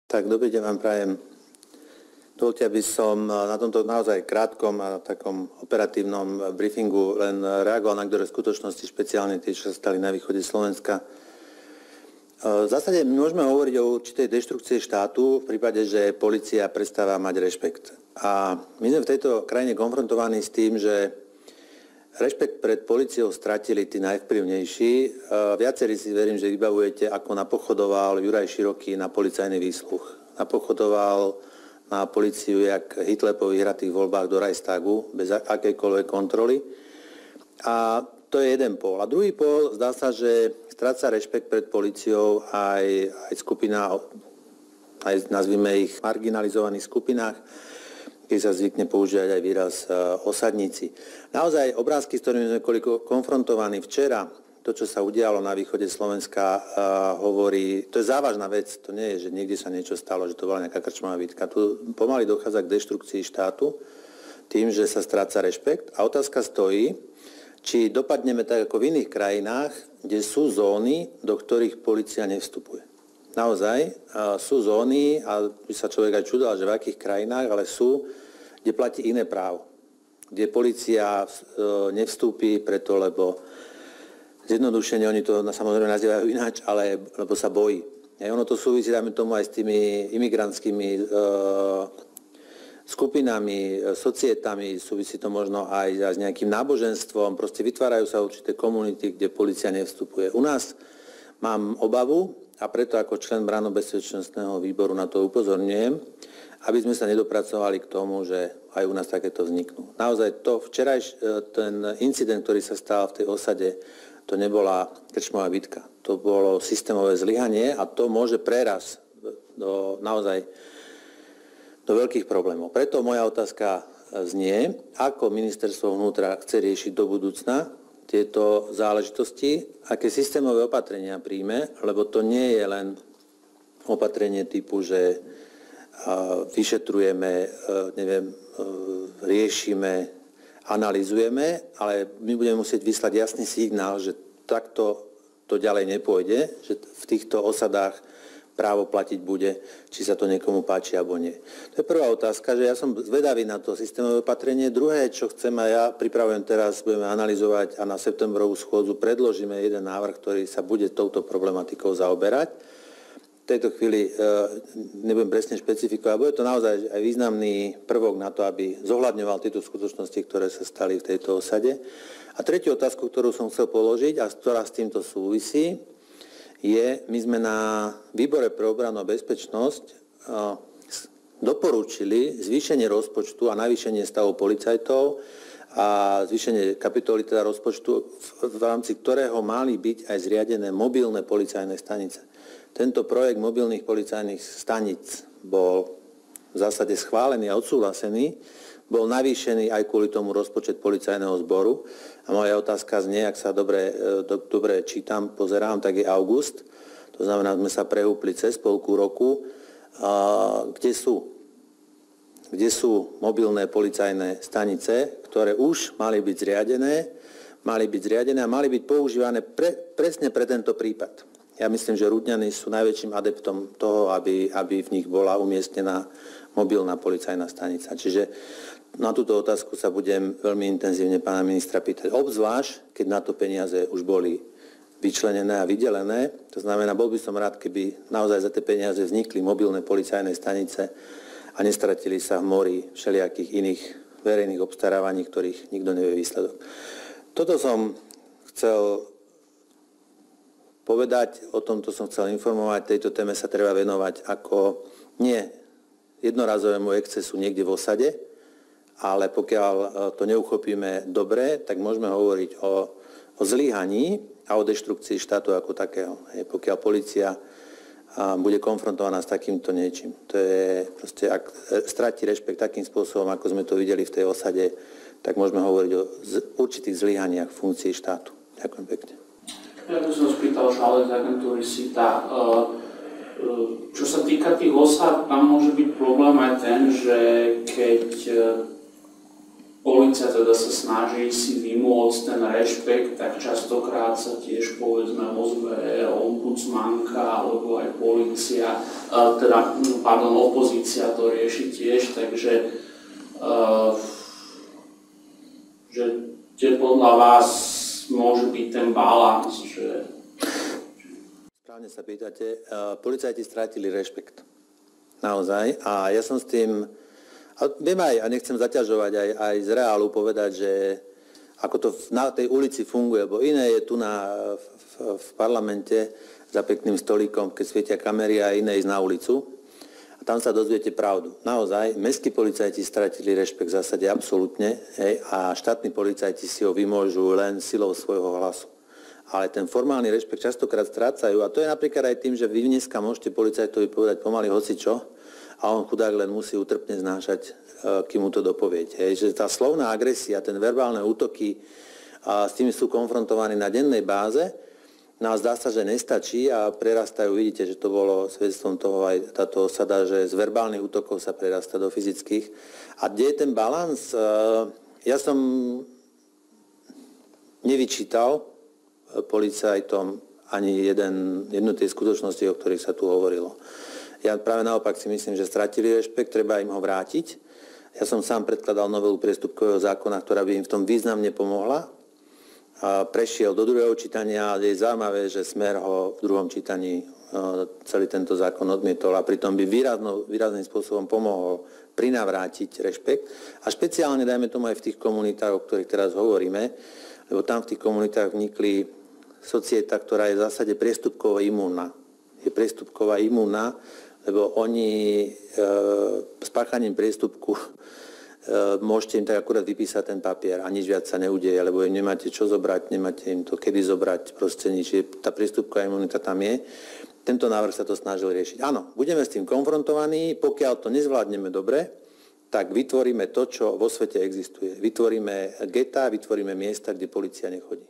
Tak, dobrý deň vám prajem. Dovoľte, aby som na tomto naozaj krátkom a takom operatívnom briefingu len reagoval na ktoré skutočnosti, špeciálne tie, čo sa stali na východe Slovenska. V zásade my môžeme hovoriť o určitej deštrukcii štátu v prípade, že polícia prestáva mať rešpekt. A my sme v tejto krajine konfrontovaní s tým, že rešpekt pred políciou stratili tí najvplyvnejší. Viacerí si verím, že vybavujete, ako napochodoval Juraj Široký na policajný výsluch. Napochodoval na políciu, jak Hitler po vyhratých voľbách do Reichstagu, bez akejkoľvek kontroly. A to je jeden pól. A druhý pól, zdá sa, že stráca rešpekt pred políciou aj skupina, aj nazvime ich marginalizovaných skupinách, keď sa zvykne používať aj výraz osadníci. Naozaj obrázky, s ktorými sme konfrontovaní včera, to, čo sa udialo na východe Slovenska, hovorí, to je závažná vec, to nie je, že niekde sa niečo stalo, že to bola nejaká krčmová bitka. Tu pomaly dochádza k deštrukcii štátu tým, že sa stráca rešpekt. A otázka stojí, či dopadneme tak ako v iných krajinách, kde sú zóny, do ktorých polícia nevstupuje. Naozaj sú zóny, a by sa človek aj čudoval, že v akých krajinách, ale sú, kde platí iné právo. Kde polícia nevstúpi preto, lebo zjednodušene oni to samozrejme nazývajú ináč, ale lebo sa bojí. A ono to súvisí, dáme tomu, aj s tými imigrantskými skupinami, societami, súvisí to možno aj s nejakým náboženstvom. Proste vytvárajú sa určité komunity, kde polícia nevstupuje. U nás mám obavu, a preto ako člen Branno-bezpečnostného výboru na to upozorňujem, aby sme sa nedopracovali k tomu, že aj u nás takéto vzniknú. Naozaj ten incident, ktorý sa stal v tej osade, to nebola krčmová bitka. To bolo systémové zlyhanie a to môže preraz naozaj do veľkých problémov. Preto moja otázka znie, ako ministerstvo vnútra chce riešiť do budúcna tieto záležitosti, aké systémové opatrenia príjme, lebo to nie je len opatrenie typu, že vyšetrujeme, riešime, analyzujeme, ale my budeme musieť vyslať jasný signál, že takto to ďalej nepôjde, že v týchto osadách právo platiť bude, či sa to niekomu páči alebo nie. To je prvá otázka, že ja som zvedavý na to systémové opatrenie. Druhé, čo chcem a ja pripravujem teraz, budeme analyzovať a na septembrovú schôdzu predložíme jeden návrh, ktorý sa bude touto problematikou zaoberať. V tejto chvíli nebudem presne špecifikovať, bude to naozaj aj významný prvok na to, aby zohľadňoval tieto skutočnosti, ktoré sa stali v tejto osade. A tretiu otázku, ktorú som chcel položiť a ktorá s týmto súvisí, my sme na výbore pre obranu a bezpečnosť doporučili zvýšenie rozpočtu a navýšenie stavu policajtov a zvýšenie kapitoly teda rozpočtu, v rámci ktorého mali byť aj zriadené mobilné policajné stanice. Tento projekt mobilných policajných staníc bol v zásade schválený a odsúhlasený, bol navýšený aj kvôli tomu rozpočet policajného zboru. A moja otázka znie, ak sa dobre čítam, pozerám, tak je august. To znamená, sme sa prehúpli cez polku roku. Kde sú mobilné policajné stanice, ktoré už mali byť zriadené a mali byť používané presne pre tento prípad. Ja myslím, že Rudňany sú najväčším adeptom toho, aby v nich bola umiestnená mobilná policajná stanica. Čiže na túto otázku sa budem veľmi intenzívne pána ministra pýtať. Obzvlášť, keď na to peniaze už boli vyčlenené a vydelené. To znamená, bol by som rád, keby naozaj za tie peniaze vznikli mobilné policajné stanice a nestratili sa v mori všelijakých iných verejných obstarávaní, ktorých nikto nevie výsledok. Toto som chcel povedať, o tomto som chcel informovať. Tejto téme sa treba venovať ako nie jednorazovému excesu niekde v osade, ale pokiaľ to neuchopíme dobre, tak môžeme hovoriť o zlyhaní a o deštrukcii štátu ako takého. Pokiaľ polícia bude konfrontovaná s takýmto niečím. To je proste, ak stratí rešpekt takým spôsobom, ako sme to videli v tej osade, tak môžeme hovoriť o určitých zlyhaniach funkcií štátu. Ďakujem pekne. Ja by som spýtal Šálek z agentúry SITA. Čo sa týka tých osad, tam môže byť problém aj ten, že keď polícia teda sa snaží si vymôcť ten rešpekt, tak častokrát sa tiež povedzme ozve ombudsmanka alebo aj polícia, opozícia to rieši tiež, takže že kde podľa vás môže byť ten balans, že... Správne sa pýtate, policajti strátili rešpekt. Naozaj. A ja som s tým, a viem aj, a nechcem zaťažovať aj z reálu povedať, že ako to na tej ulici funguje, lebo iné je tu v parlamente za pekným stolíkom, keď svietia kamery, a iné ísť na ulicu. A tam sa dozviete pravdu. Naozaj, mestskí policajti stratili rešpekt v zásade absolútne, a štátni policajti si ho vymôžu len silou svojho hlasu. Ale ten formálny rešpekt častokrát strácajú, a to je napríklad aj tým, že vy dneska môžete policajtovi povedať pomaly hocičo a on chudák len musí utrpne znášať, kým mu to dopoviete. Že tá slovná agresia, ten verbálne útoky, s tými sú konfrontovaní na dennej báze, no a zdá sa, že nestačí a prerastajú, vidíte, že to bolo svedstvom toho aj táto osada, že z verbálnych útokov sa prerastá do fyzických. A kde je ten balans? Ja som nevyčítal policajtom ani jednu tej skutočnosti, o ktorých sa tu hovorilo. Ja práve naopak si myslím, že stratili rešpekt, treba im ho vrátiť. Ja som sám predkladal novelu priestupkového zákona, ktorá by im v tom významne pomohla. A prešiel do druhého čítania, ale je zaujímavé, že Smer ho v druhom čítaní celý tento zákon odmietol a pritom by výrazným spôsobom pomohol prinavrátiť rešpekt. A špeciálne, dajme tomu aj v tých komunitách, o ktorých teraz hovoríme, lebo tam v tých komunitách vnikli societa, ktorá je v zásade priestupkovo imúnna. Je priestupková imúnna, lebo oni s páchaním priestupku môžete im tak akurát vypísať ten papier a nič viac sa neudeje, lebo im nemáte čo zobrať, nemáte im to kedy zobrať, proste nič. Tá priestupková imunita tam je. Tento návrh sa to snažil riešiť. Áno, budeme s tým konfrontovaní, pokiaľ to nezvládneme dobre, tak vytvoríme to, čo vo svete existuje. Vytvoríme getá, vytvoríme miesta, kde polícia nechodí.